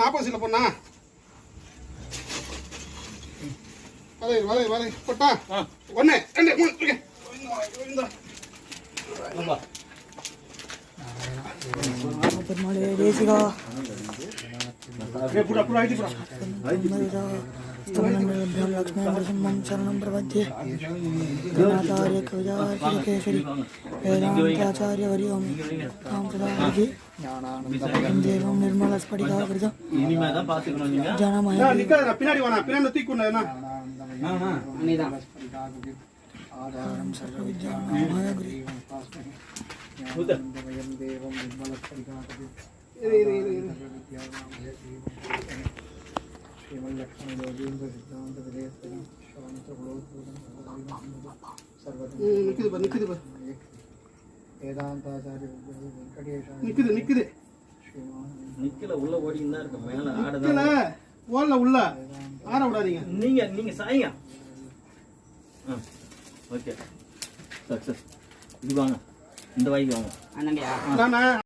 40 சீல பொண்ணா வலை போட்டா 1 2 3 இந்த பெருமாளே தேசிகா लक्ष्मीनृसिंहं शरणं प्रपद्ये गणाचार्य कवितार्किकेसरी वेदान्ताचार्यवर्यो तां सदाहृदि देवं निर्मलस्फटिकाकृतं जनमयं सर्वविद्यानामयगुरि நிக்கல உள்ள ஓடினா இருக்கு மேல ஆடுதா ஓல்ல உள்ள ஆற விடாதீங்க நீங்க சாய்ங்க ஓகே சக்சஸ் இது வாங்க இந்த வாய்க்கு வாங்க அண்ணா